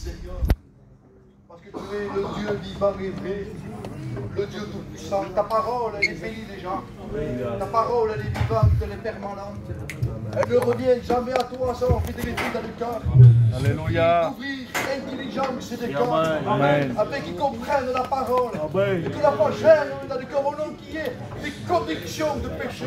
Seigneur, parce que tu es le Dieu vivant et vrai, le Dieu tout-puissant. Ta parole, elle est bénie déjà. Ta parole, elle est vivante, elle est permanente. Elle ne revient jamais à toi sans fidélité dans le cœur. Alléluia. Ouvrir l'intelligence des cœurs, Amen. afin qu'ils comprennent la parole. Amen. Et que la foi germe dans le cœur au nom qui est des convictions de péché,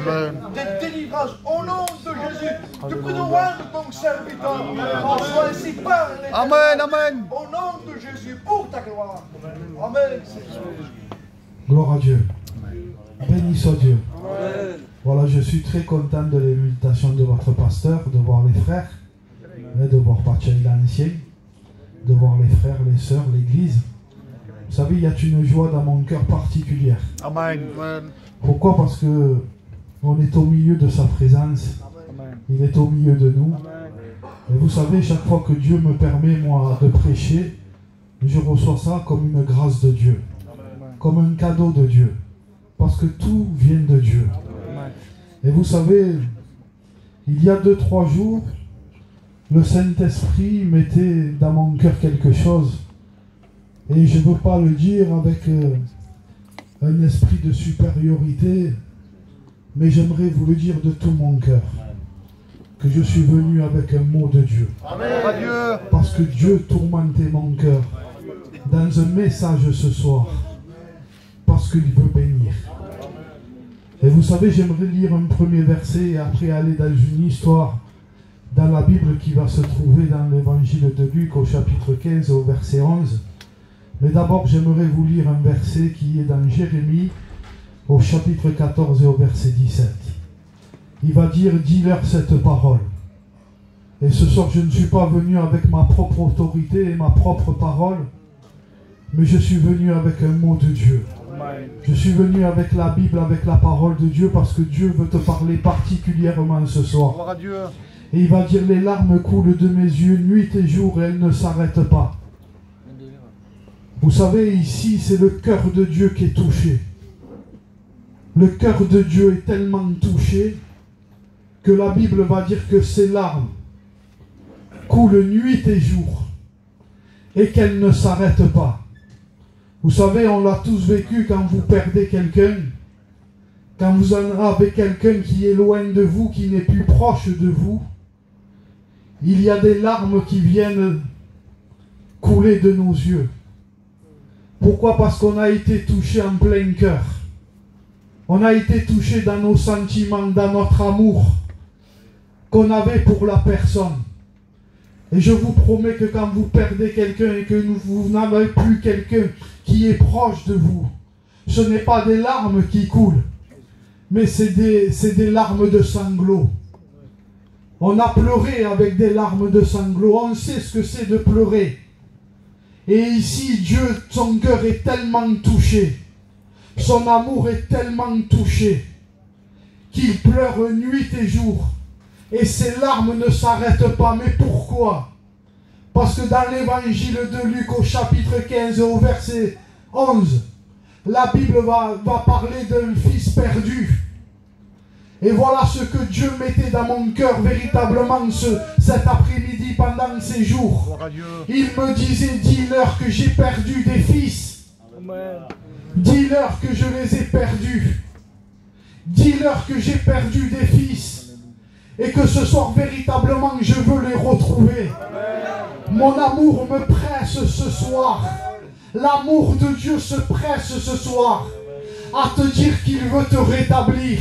des délivrances au nom de Jésus. Tu pries de roi de ton serviteur. En soit ainsi par l'Éternel. Amen, amen. Au nom de Jésus, pour ta gloire. Amen, Seigneur. Gloire à Dieu. Béni soit Dieu. Voilà, je suis très content de l'invitation de votre pasteur, de voir les frères, de voir Pacha l'ancien, de voir les frères, les sœurs, l'église. Vous savez, il y a une joie dans mon cœur particulière. Amen. Pourquoi? Parce que on est au milieu de sa présence. Il est au milieu de nous. Et vous savez, chaque fois que Dieu me permet, moi, de prêcher, je reçois ça comme une grâce de Dieu, comme un cadeau de Dieu. Parce que tout vient de Dieu. Et vous savez, il y a 2-3 jours, le Saint-Esprit mettait dans mon cœur quelque chose. Et je ne veux pas le dire avec un esprit de supériorité, mais j'aimerais vous le dire de tout mon cœur. Que je suis venu avec un mot de Dieu. Amen. Parce que Dieu tourmentait mon cœur dans un message ce soir. Parce qu'il veut bénir. Et vous savez, j'aimerais lire un premier verset et après aller dans une histoire dans la Bible qui va se trouver dans l'évangile de Luc au chapitre 15 au verset 11. Mais d'abord, j'aimerais vous lire un verset qui est dans Jérémie au chapitre 14 et au verset 17. Il va dire, dis-leur cette parole. Et ce soir, je ne suis pas venu avec ma propre autorité et ma propre parole, mais je suis venu avec un mot de Dieu. Je suis venu avec la Bible, avec la parole de Dieu, parce que Dieu veut te parler particulièrement ce soir. Gloire à Dieu. Et il va dire, les larmes coulent de mes yeux nuit et jour, et elles ne s'arrêtent pas. Vous savez, ici, c'est le cœur de Dieu qui est touché. Le cœur de Dieu est tellement touché que la Bible va dire que ses larmes coulent nuit et jour et qu'elles ne s'arrêtent pas. Vous savez, on l'a tous vécu quand vous perdez quelqu'un, quand vous en avez quelqu'un qui est loin de vous, qui n'est plus proche de vous. Il y a des larmes qui viennent couler de nos yeux. Pourquoi? Parce qu'on a été touché en plein cœur. On a été touché dans nos sentiments, dans notre amour qu'on avait pour la personne. Et je vous promets que quand vous perdez quelqu'un et que vous n'avez plus quelqu'un qui est proche de vous, ce n'est pas des larmes qui coulent, mais c'est des larmes de sanglots. On a pleuré avec des larmes de sanglots, on sait ce que c'est de pleurer. Et ici, Dieu, son cœur est tellement touché, son amour est tellement touché, qu'il pleure nuit et jour. Et ses larmes ne s'arrêtent pas. Mais pourquoi? Parce que dans l'évangile de Luc au chapitre 15 au verset 11, la Bible va parler d'un fils perdu. Et voilà ce que Dieu mettait dans mon cœur véritablement cet après-midi pendant ces jours. Il me disait, dis-leur que j'ai perdu des fils. Dis-leur que je les ai perdus. Dis-leur que j'ai perdu des fils. Et que ce soir, véritablement, je veux les retrouver. Mon amour me presse ce soir. L'amour de Dieu se presse ce soir à te dire qu'il veut te rétablir,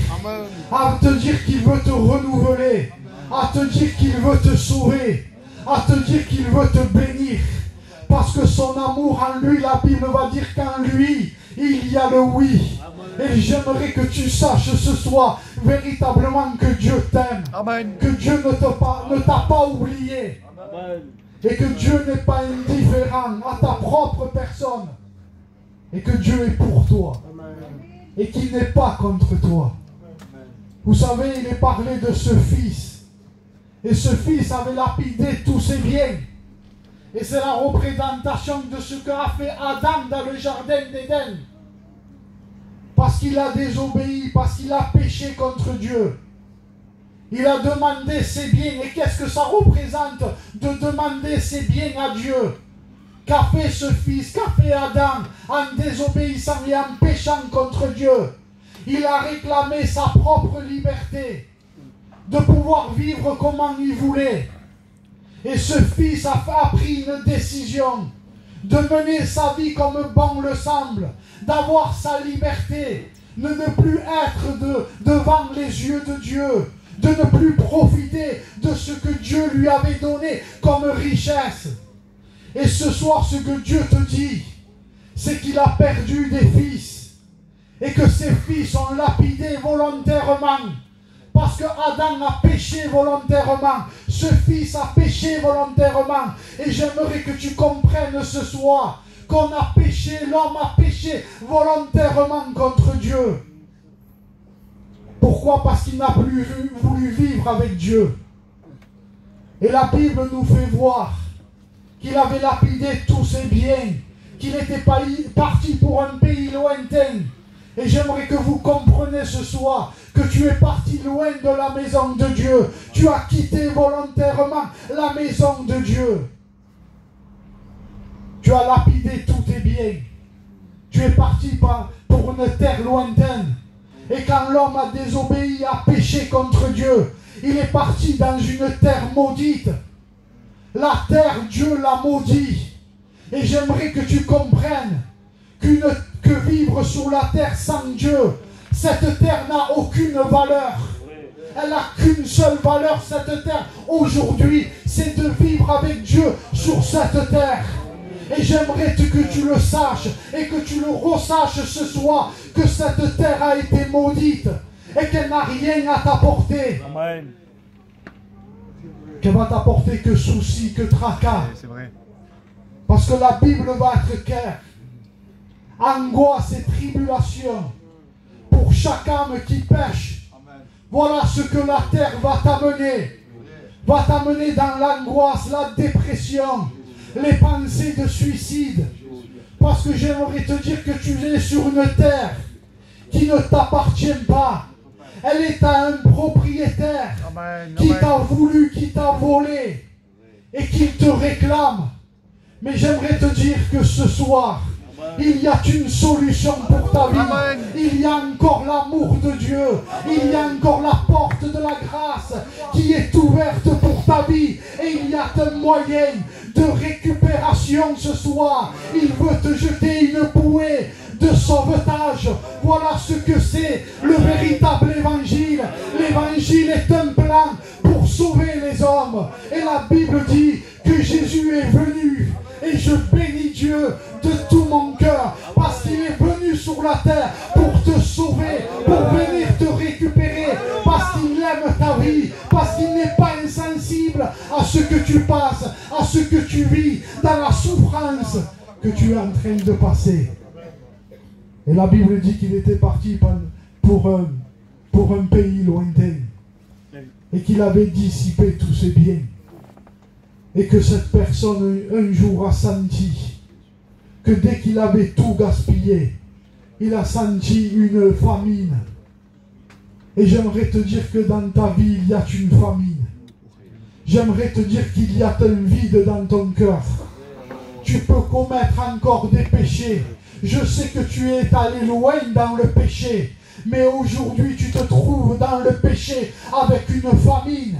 à te dire qu'il veut te renouveler, à te dire qu'il veut te sauver, à te dire qu'il veut te bénir. Parce que son amour en lui, la Bible va dire qu'en lui, il y a le oui. Et j'aimerais que tu saches ce soir véritablement que Dieu t'aime, que Dieu ne t'a pas oublié, et que Dieu n'est pas indifférent à ta propre personne, et que Dieu est pour toi, et qu'il n'est pas contre toi. Vous savez, il est parlé de ce fils, et ce fils avait lapidé tous ses biens, et c'est la représentation de ce qu'a fait Adam dans le jardin d'Éden. Parce qu'il a désobéi, parce qu'il a péché contre Dieu. Il a demandé ses biens. Et qu'est-ce que ça représente de demander ses biens à Dieu? qu'a fait ce fils, qu'a fait Adam en désobéissant et en péchant contre Dieu. Il a réclamé sa propre liberté de pouvoir vivre comment il voulait. Et ce fils a pris une décision de mener sa vie comme bon le semble, d'avoir sa liberté, de ne plus être devant les yeux de Dieu, de ne plus profiter de ce que Dieu lui avait donné comme richesse. Et ce soir, ce que Dieu te dit, c'est qu'il a perdu des fils et que ces fils sont lapidés volontairement. Parce que Adam a péché volontairement, ce fils a péché volontairement. Et j'aimerais que tu comprennes ce soir qu'on a péché, l'homme a péché volontairement contre Dieu. Pourquoi? Parce qu'il n'a plus voulu vivre avec Dieu. Et la Bible nous fait voir qu'il avait lapidé tous ses biens, qu'il était parti pour un pays lointain. Et j'aimerais que vous compreniez ce soir que tu es parti loin de la maison de Dieu. Tu as quitté volontairement la maison de Dieu. Tu as lapidé tous tes biens. Tu es parti pour une terre lointaine. Et quand l'homme a désobéi, a péché contre Dieu, il est parti dans une terre maudite. La terre, Dieu l'a maudit. Et j'aimerais que tu comprennes que vivre sur la terre sans Dieu, cette terre n'a aucune valeur. Elle n'a qu'une seule valeur, cette terre. Aujourd'hui, c'est de vivre avec Dieu sur cette terre. Et j'aimerais que tu le saches et que tu le ressaches ce soir, que cette terre a été maudite et qu'elle n'a rien à t'apporter. Amen. Qu'elle va t'apporter que soucis, que tracas. C'est vrai. Parce que la Bible va être claire. Angoisse et tribulation pour chaque âme qui pêche. Voilà ce que la terre va t'amener. Va t'amener dans l'angoisse, la dépression, les pensées de suicide. Parce que j'aimerais te dire que tu es sur une terre qui ne t'appartient pas. Elle est à un propriétaire qui t'a voulu, qui t'a volé et qui te réclame. Mais j'aimerais te dire que ce soir, il y a une solution pour ta vie. Amen. Il y a encore l'amour de Dieu. Il y a encore la porte de la grâce qui est ouverte pour ta vie. Et il y a un moyen de récupération ce soir. Il veut te jeter une bouée de sauvetage. Voilà ce que c'est le véritable évangile. L'évangile est un plan pour sauver les hommes. Et la Bible dit que Jésus est venu. Et je bénis Dieu de tout mon cœur parce qu'il est venu sur la terre pour te sauver, pour venir te récupérer, parce qu'il aime ta vie, parce qu'il n'est pas insensible à ce que tu passes, à ce que tu vis, dans la souffrance que tu es en train de passer. Et la Bible dit qu'il était parti pour un pays lointain et qu'il avait dissipé tous ses biens. Et que cette personne un jour a senti que dès qu'il avait tout gaspillé, il a senti une famine. Et j'aimerais te dire que dans ta vie, il y a une famine. J'aimerais te dire qu'il y a un vide dans ton cœur. Tu peux commettre encore des péchés. Je sais que tu es allé loin dans le péché. Mais aujourd'hui, tu te trouves dans le péché avec une famine.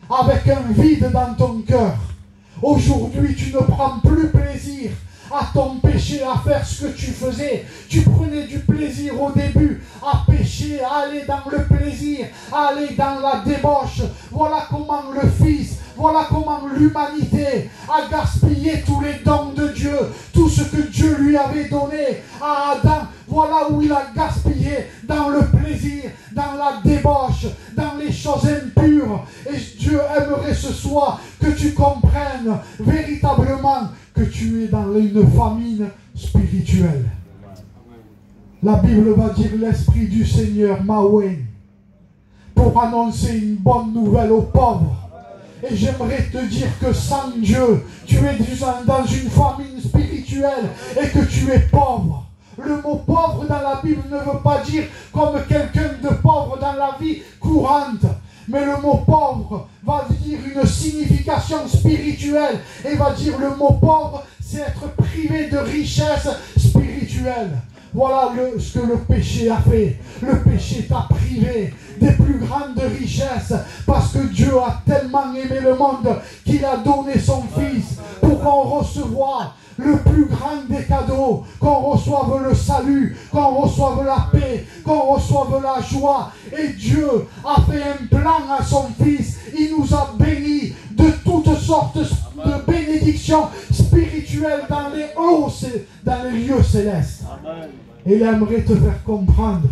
Avec un vide dans ton cœur. Aujourd'hui, tu ne prends plus plaisir à ton péché, à faire ce que tu faisais. Tu prenais du plaisir au début à pécher, à aller dans le plaisir, à aller dans la débauche. Voilà comment le Fils, voilà comment l'humanité a gaspillé tous les dons de Dieu, tout ce que Dieu lui avait donné à Adam. Voilà où il a gaspillé, dans le plaisir, dans la débauche, dans les choses impures. Et Dieu aimerait ce soir que tu comprennes véritablement que tu es dans une famine spirituelle. La Bible va dire l'Esprit du Seigneur m'a oint pour annoncer une bonne nouvelle aux pauvres. Et j'aimerais te dire que sans Dieu, tu es dans une famine spirituelle et que tu es pauvre. Le mot pauvre dans la Bible ne veut pas dire comme quelqu'un de pauvre dans la vie courante. Mais le mot pauvre va dire une signification spirituelle. Et va dire le mot pauvre, c'est être privé de richesse spirituelle. Voilà ce que le péché a fait. Le péché t'a privé des plus grandes richesses parce que Dieu a tellement aimé le monde qu'il a donné son Fils pour qu'on reçoive le plus grand des cadeaux, qu'on reçoive le salut, qu'on reçoive la paix, qu'on reçoive la joie. Et Dieu a fait un plan à son Fils. Il nous a bénis de toutes sortes de bénédictions spirituelles dans les hauts, dans les lieux célestes. Et il aimerait te faire comprendre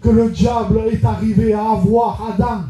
que le diable est arrivé à avoir Adam.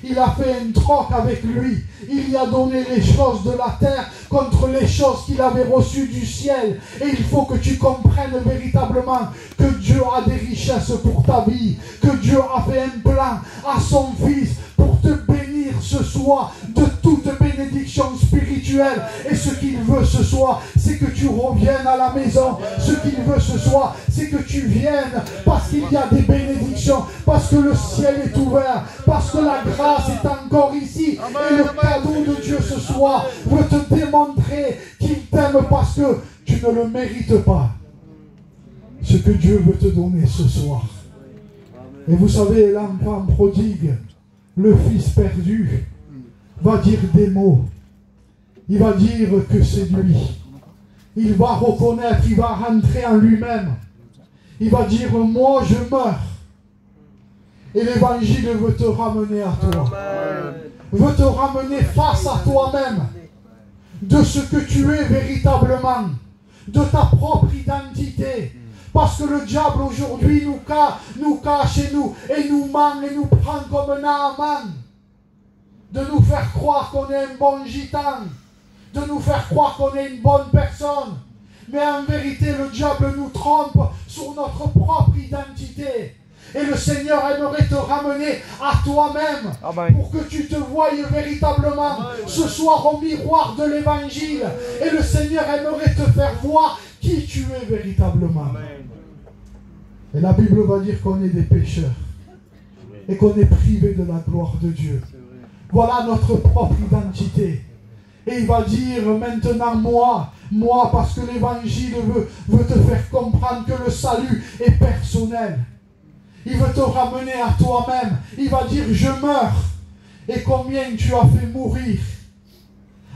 Il a fait un troc avec lui. Il lui a donné les choses de la terre contre les choses qu'il avait reçues du ciel. Et il faut que tu comprennes véritablement que Dieu a des richesses pour ta vie. Que Dieu a fait un plan à son Fils pour te bénir ce soir de toute bénédiction spirituelle. Et ce qu'il veut ce soir, c'est que tu reviennes à la maison. Ce qu'il veut ce soir, c'est que tu viennes parce qu'il y a des bénédictions, parce que le ciel est ouvert, parce que la grâce est encore ici. Et le cadeau de Dieu ce soir veut te démontrer qu'il t'aime parce que tu ne le mérites pas. Ce que Dieu veut te donner ce soir. Et vous savez, l'enfant prodigue, le fils perdu, va dire des mots. Il va dire que c'est lui. Il va reconnaître, il va rentrer en lui-même. Il va dire, moi je meurs. Et l'évangile veut te ramener à toi. Veut te ramener face à toi-même. De ce que tu es véritablement. De ta propre identité. Parce que le diable aujourd'hui nous cache et nous ment et nous prend comme Naaman. De nous faire croire qu'on est un bon gitan. De nous faire croire qu'on est une bonne personne. Mais en vérité, le diable nous trompe sur notre propre identité. Et le Seigneur aimerait te ramener à toi-même pour que tu te voyes véritablement ce soir au miroir de l'Évangile. Et le Seigneur aimerait te faire voir qui tu es véritablement. Et la Bible va dire qu'on est des pécheurs et qu'on est privé de la gloire de Dieu. Voilà notre propre identité. Et il va dire maintenant moi parce que l'Évangile veut te faire comprendre que le salut est personnel. Il veut te ramener à toi-même. Il va dire je meurs. Et combien tu as fait mourir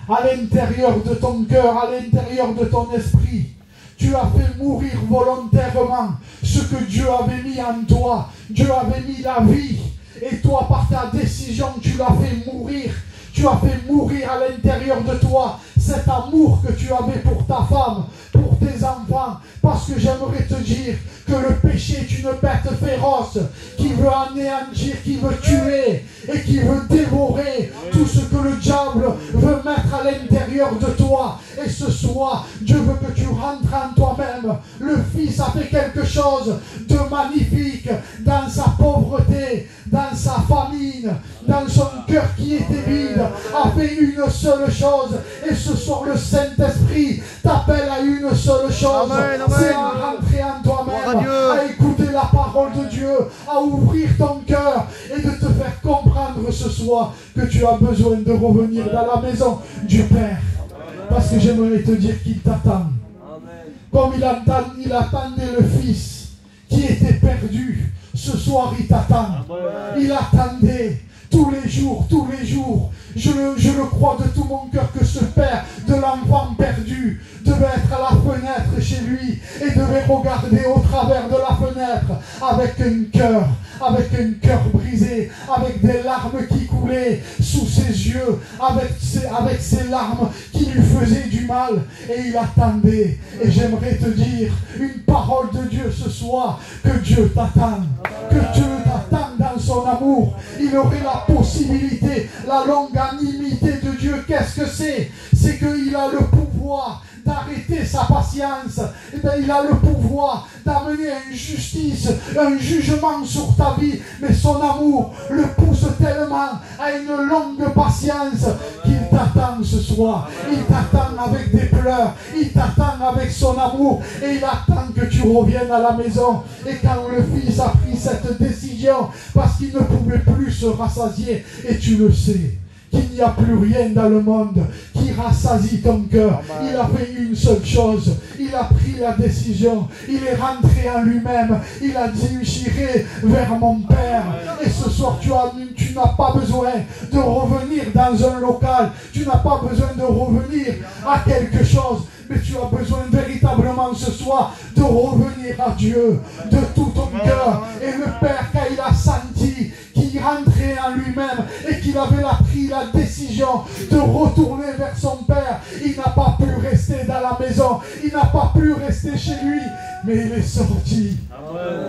à l'intérieur de ton cœur, à l'intérieur de ton esprit. Tu as fait mourir volontairement ce que Dieu avait mis en toi. Dieu avait mis la vie. Et toi, par ta décision, tu l'as fait mourir. Tu as fait mourir à l'intérieur de toi cet amour que tu avais pour ta femme, pour tes enfants. Parce que j'aimerais te dire que le péché est une bête féroce qui veut anéantir, qui veut tuer et qui veut dévorer tout ce que le diable veut mettre à l'intérieur de toi. Et ce soir, Dieu veut que tu rentres en toi-même. Le Fils a fait quelque chose de magnifique dans sa pauvreté, dans sa famine, dans son cœur qui était vide, a fait une seule chose. Et ce soir, le Saint-Esprit t'appelle à une seule chose. C'est à rentrer en toi-même, à écouter la parole de Dieu, à ouvrir ton cœur et de te faire comprendre ce soir que tu as besoin de revenir dans la maison du Père. Parce que j'aimerais te dire qu'il t'attend. Comme il attendait le Fils qui était perdu. Ce soir, il t'attend. Il attendait tous les jours. Je le crois de tout mon cœur que ce père de l'enfant perdu devait être à la fenêtre chez lui et devait regarder au travers de la fenêtre avec un cœur brisé, avec des larmes qui coulaient sous ses yeux, avec ces larmes qui lui faisaient du mal. Et il attendait. Et j'aimerais te dire une parole de Dieu ce soir, que Dieu t'attend. Que Dieu t'attend dans son amour. Il aurait la possibilité, la longanimité de Dieu. Qu'est-ce que c'est? C'est qu'il a le pouvoir d'arrêter sa patience. Et bien, il a le pouvoir d'amener une justice, un jugement sur ta vie. Mais son amour le pousse tellement à une longue patience qu'il t'attend ce soir. Il t'attend avec des pleurs. Il t'attend avec son amour. Et il attend que tu reviennes à la maison. Et quand le Fils a pris cette décision, parce qu'il ne pouvait plus se rassasier, et tu le sais, qu'il n'y a plus rien dans le monde qui rassasie ton cœur. Il a fait une seule chose. Il a pris la décision. Il est rentré en lui-même. Il a dit, j'irai vers mon Père. Et ce soir, tu n'as pas besoin de revenir dans un local. Tu n'as pas besoin de revenir à quelque chose. Mais tu as besoin véritablement ce soir de revenir à Dieu de tout ton cœur. Et le Père, quand il a senti qu'il rentrait en lui-même et qu'il avait pris la décision de retourner vers son Père, il n'a pas pu rester dans la maison. Il n'a pas pu rester chez lui. Mais il est sorti.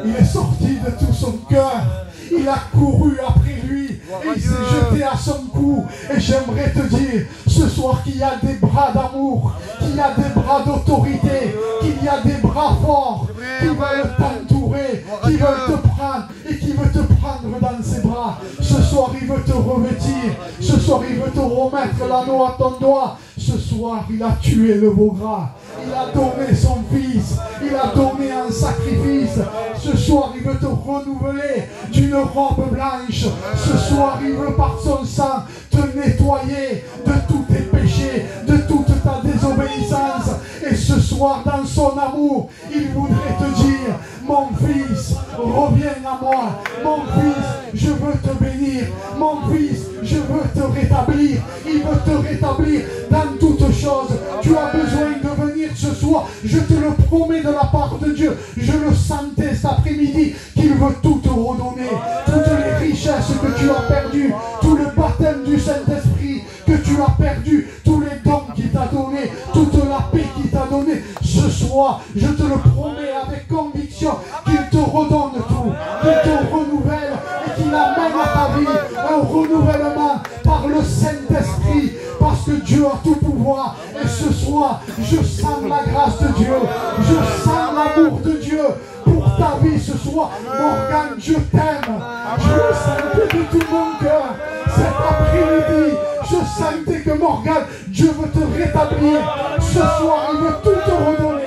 Il est sorti de tout son cœur. Il a couru après lui et il s'est jeté à son cou. Et j'aimerais te dire ce soir qu'il y a des bras d'amour, qu'il y a des bras d'autorité, qu'il y a des bras forts qui veulent t'entourer, qui veulent te prendre et qui veulent te prendre dans ses bras. Ce soir, il veut te revêtir. Ce soir, il veut te remettre l'anneau à ton doigt. Ce soir, il a tué le veau gras. Il a donné son fils. Il a donné un sacrifice. Ce soir, il veut te renouveler d'une robe blanche. Ce soir, il veut par son sang te nettoyer de tous tes péchés, de toute ta désobéissance. Et ce soir, dans son amour, il voudrait te dire, mon fils, reviens à moi. Mon fils, je veux te bénir. Mon fils, je veux te rétablir. Il veut te rétablir dans toutes choses. Tu as besoin de venir ce soir. Je te le promets de la part de Dieu. Je le sentais cet après-midi qu'il veut tout te redonner. Toutes les richesses que tu as perdues, tout le baptême du Saint-Esprit que tu as perdu, tous les dons qu'il t'a donné, toute la paix qu'il t'a donné. Ce soir, je te le promets avec conviction qu'il te redonne tout, qu'il te renouvelle et qu'il amène à ta vie un renouvellement par le Saint-Esprit, parce que Dieu a tout pouvoir. Et ce soir, je sens la grâce de Dieu, je sens l'amour de Dieu pour ta vie ce soir. Morgane, je t'aime. Je le sentais de tout mon cœur. Cet après-midi, je sentais que Morgane, Dieu veut te rétablir. Ce soir, il veut tout te redonner.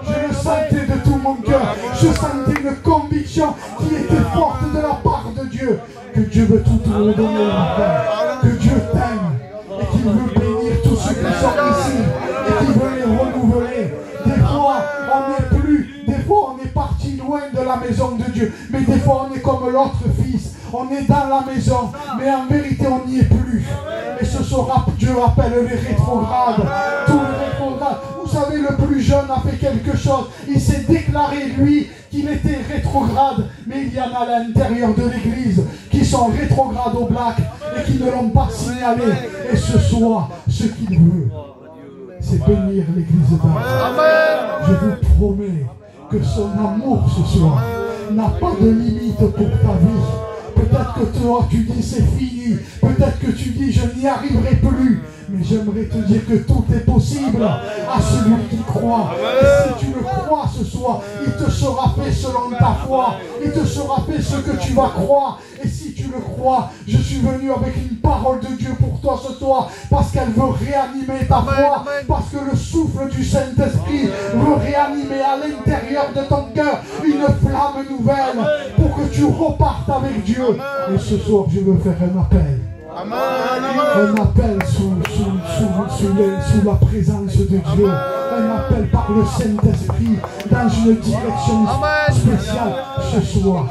Je le sentais de tout mon cœur. Je sentais une conviction qui était forte de la part de Dieu. Que Dieu veut tout te redonner, Morgane. Que Dieu t'aime et qu'il veut bénir tous ceux qui sont ici et qu'il veut les renouveler. Des fois, on n'est plus, des fois on est parti loin de la maison de Dieu, mais des fois on est comme l'autre fils. On est dans la maison, mais en vérité on n'y est plus. Et ce soir, Dieu appelle les rétrogrades. Tous les rétrogrades. Vous savez, le plus jeune a fait quelque chose. Il s'est déclaré, lui, qu'il était rétrograde. Mais il y en a à l'intérieur de l'église qui sont rétrogrades au black et qui ne l'ont pas signalé. Et ce soir, ce qu'il veut, c'est bénir l'église d'Arles. Je vous promets que son amour ce soir n'a pas de limite pour ta vie. Peut-être que toi tu dis c'est fini, peut-être que tu dis je n'y arriverai plus, mais j'aimerais te dire que tout est possible à celui qui croit. Et si tu le crois ce soir, il te sera fait selon ta foi, il te sera fait ce que tu vas croire. Et si tu le crois, je suis venu avec une parole de Dieu pour toi ce soir, parce qu'elle veut réanimer ta foi, parce que le souffle du Saint-Esprit veut réanimer à l'intérieur de ton cœur une flamme nouvelle pour que tu repartes avec Dieu. Et ce soir, je veux faire un appel. Un appel sous la présence de Dieu. Un appel par le Saint-Esprit dans une direction spéciale ce soir.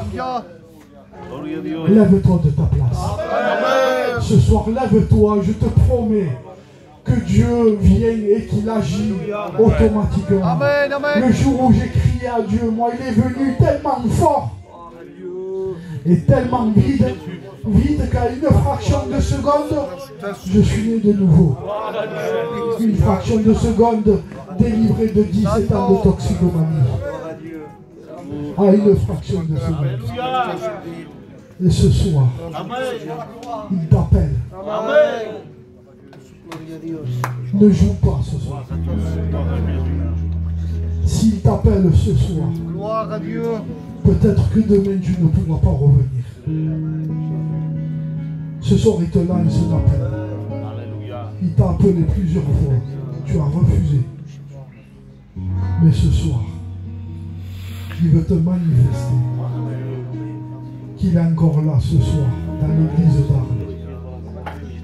Lève-toi de ta place. Ce soir, lève-toi, je te promets que Dieu vienne et qu'il agit automatiquement. Le jour où j'ai crié à Dieu, moi, il est venu tellement fort et tellement vide qu'à une fraction de seconde, je suis né de nouveau. Une fraction de seconde, délivré de 17 ans de toxicomanie. À une fraction de seconde. Et ce soir, il t'appelle. Ne joue pas ce soir. S'il t'appelle ce soir, peut-être que demain tu ne pourras pas revenir. Ce soir, il te lance un appel. Il t'a appelé plusieurs fois. Tu as refusé. Mais ce soir, il veut te manifester qu'il est encore là ce soir dans l'église d'Arles.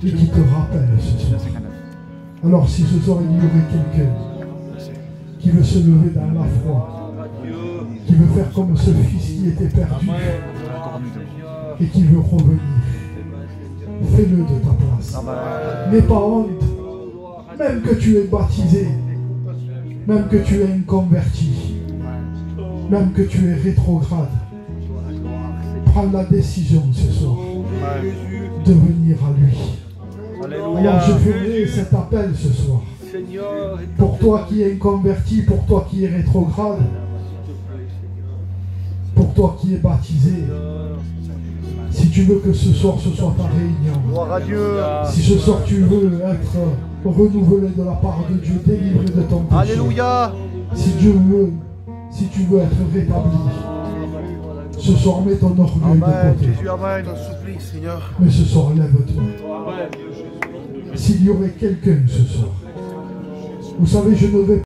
et qui te rappelle ce soir. Alors si ce soir il y aurait quelqu'un qui veut se lever dans la foi, qui veut faire comme ce fils qui était perdu et qui veut revenir, fais-le de ta place. N'aie pas honte, même que tu es baptisé, même que tu es un converti, même que tu es rétrograde. Prends la décision ce soir de venir à lui. Alors je ferai cet appel ce soir. Pour toi qui es converti, pour toi qui es rétrograde, pour toi qui es baptisé, si tu veux que ce soir ce soit ta réunion, Gloire à Dieu. si ce soir tu veux être renouvelé de la part de Dieu, délivré de ton péché, Alléluia. si tu veux être rétabli, ce soir mets ton orgueil Amen. de côté. Jésus, amen. Mais ce soir lève-toi. S'il y aurait quelqu'un ce soir, vous savez, je ne vais